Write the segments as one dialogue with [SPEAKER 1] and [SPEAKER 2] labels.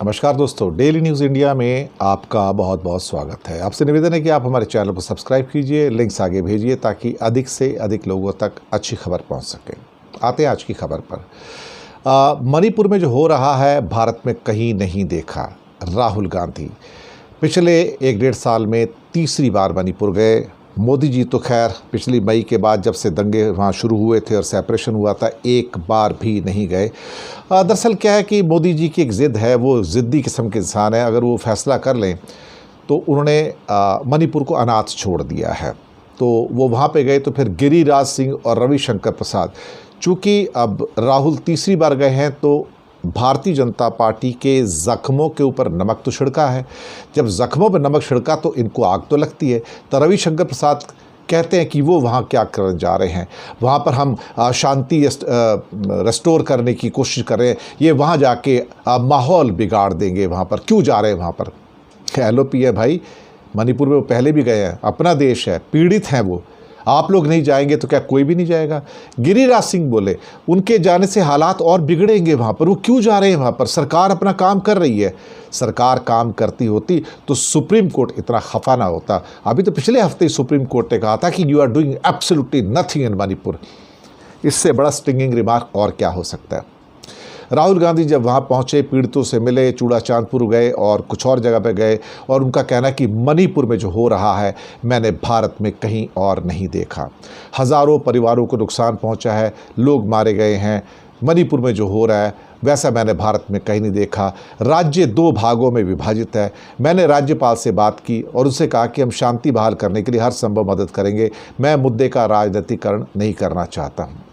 [SPEAKER 1] नमस्कार दोस्तों, daily news India में आपका बहुत बहुत स्वागत है। आपसे निवेदन है कि आप हमारे चैनल को सब्सक्राइब कीजिए, लिंक्स आगे भेजिए ताकि अधिक से अधिक लोगों तक अच्छी खबर पहुंच सके। आते हैं आज की खबर पर। मणिपुर में जो हो रहा है भारत में कहीं नहीं देखा। राहुल गांधी पिछले 1-1.5 साल में तीसरी बार मणिपुर गए। मोदी जी तो खैर पिछली मई के बाद जब से दंगे वहाँ शुरू हुए थे और सेपरेशन हुआ था, एक बार भी नहीं गए। दरअसल क्या है कि मोदी जी की एक ज़िद है, वो ज़िद्दी किस्म के इंसान है। अगर वो फैसला कर लें तो उन्होंने मणिपुर को अनाथ छोड़ दिया है। तो वो वहाँ पे गए तो फिर गिरिराज सिंह और रविशंकर प्रसाद, चूँकि अब राहुल तीसरी बार गए हैं तो भारतीय जनता पार्टी के ज़ख्मों के ऊपर नमक तो छिड़का है। जब ज़ख्मों पर नमक छिड़का तो इनको आग तो लगती है। तो रविशंकर प्रसाद कहते हैं कि वो वहाँ क्या करने जा रहे हैं, वहाँ पर हम शांति रेस्टोर करने की कोशिश कर रहे हैं, ये वहाँ जाके माहौल बिगाड़ देंगे। वहाँ पर क्यों जा रहे हैं? वहाँ पर एलओपी है भाई, मणिपुर में वो पहले भी गए हैं, अपना देश है, पीड़ित हैं वो। आप लोग नहीं जाएंगे तो क्या कोई भी नहीं जाएगा? गिरिराज सिंह बोले उनके जाने से हालात और बिगड़ेंगे वहाँ पर। वो क्यों जा रहे हैं वहाँ पर? सरकार अपना काम कर रही है। सरकार काम करती होती तो सुप्रीम कोर्ट इतना खफा ना होता। अभी तो पिछले हफ्ते ही सुप्रीम कोर्ट ने कहा था कि you are doing absolutely nothing in Manipur. इससे बड़ा स्टिंगिंग रिमार्क और क्या हो सकता है? राहुल गांधी जब वहाँ पहुँचे, पीड़ितों से मिले, चूड़ाचांदपुर गए और कुछ और जगह पे गए, और उनका कहना है कि मणिपुर में जो हो रहा है मैंने भारत में कहीं और नहीं देखा। हज़ारों परिवारों को नुकसान पहुँचा है, लोग मारे गए हैं। मणिपुर में जो हो रहा है वैसा मैंने भारत में कहीं नहीं देखा। राज्य 2 भागों में विभाजित है। मैंने राज्यपाल से बात की और उनसे कहा कि हम शांति बहाल करने के लिए हर संभव मदद करेंगे। मैं मुद्दे का राजनीतिकरण नहीं करना चाहता हूँ।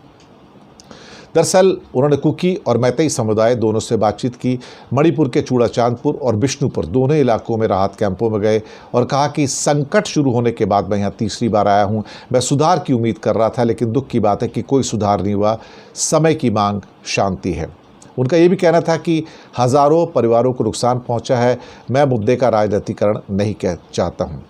[SPEAKER 1] दरअसल उन्होंने कुकी और मैतेई समुदाय दोनों से बातचीत की। मणिपुर के चूड़ाचांदपुर और बिष्णुपुर दोनों इलाकों में राहत कैंपों में गए और कहा कि संकट शुरू होने के बाद मैं यहाँ तीसरी बार आया हूँ। मैं सुधार की उम्मीद कर रहा था, लेकिन दुख की बात है कि कोई सुधार नहीं हुआ। समय की मांग शांति है। उनका ये भी कहना था कि हज़ारों परिवारों को नुकसान पहुँचा है। मैं मुद्दे का राजनीतिकरण नहीं चाहता हूँ।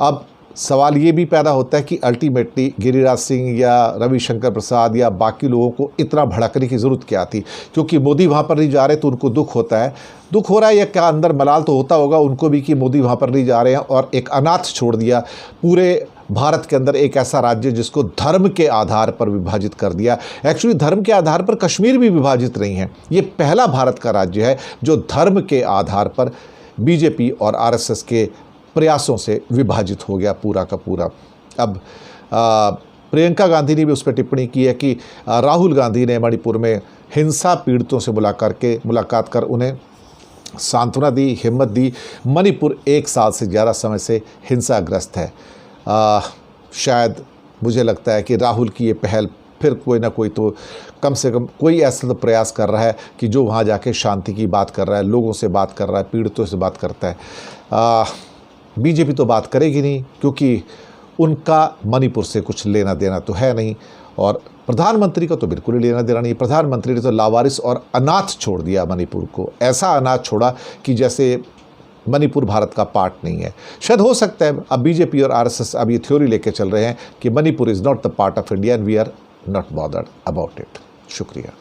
[SPEAKER 1] अब सवाल ये भी पैदा होता है कि अल्टीमेटली गिरिराज सिंह या रविशंकर प्रसाद या बाकी लोगों को इतना भड़कने की ज़रूरत क्या थी? क्योंकि मोदी वहाँ पर नहीं जा रहे तो उनको दुख होता है। दुख हो रहा है या क्या अंदर मलाल तो होता होगा उनको भी कि मोदी वहाँ पर नहीं जा रहे हैं और एक अनाथ छोड़ दिया पूरे भारत के अंदर, एक ऐसा राज्य जिसको धर्म के आधार पर विभाजित कर दिया। एक्चुअली धर्म के आधार पर कश्मीर भी विभाजित नहीं है। ये पहला भारत का राज्य है जो धर्म के आधार पर बीजेपी और आरएसएस के प्रयासों से विभाजित हो गया पूरा का पूरा। अब प्रियंका गांधी ने भी उस पर टिप्पणी की है कि राहुल गांधी ने मणिपुर में हिंसा पीड़ितों से मुलाकात कर उन्हें सांत्वना दी, हिम्मत दी। मणिपुर 1 साल से ज़्यादा समय से हिंसाग्रस्त है। शायद मुझे लगता है कि राहुल की ये पहल फिर कोई ना कोई तो कम से कम कोई ऐसा तो प्रयास कर रहा है कि जो वहाँ जाके शांति की बात कर रहा है, लोगों से बात कर रहा है, पीड़ितों से बात करता है। बीजेपी तो बात करेगी नहीं क्योंकि उनका मणिपुर से कुछ लेना देना तो है नहीं, और प्रधानमंत्री का तो बिल्कुल ही लेना देना नहीं। प्रधानमंत्री ने तो लावारिस और अनाथ छोड़ दिया मणिपुर को। ऐसा अनाथ छोड़ा कि जैसे मणिपुर भारत का पार्ट नहीं है। शायद हो सकता है अब बीजेपी और आरएसएस अब ये थ्योरी लेके चल रहे हैं कि Manipur is not the part of India and we are not bothered about it. शुक्रिया।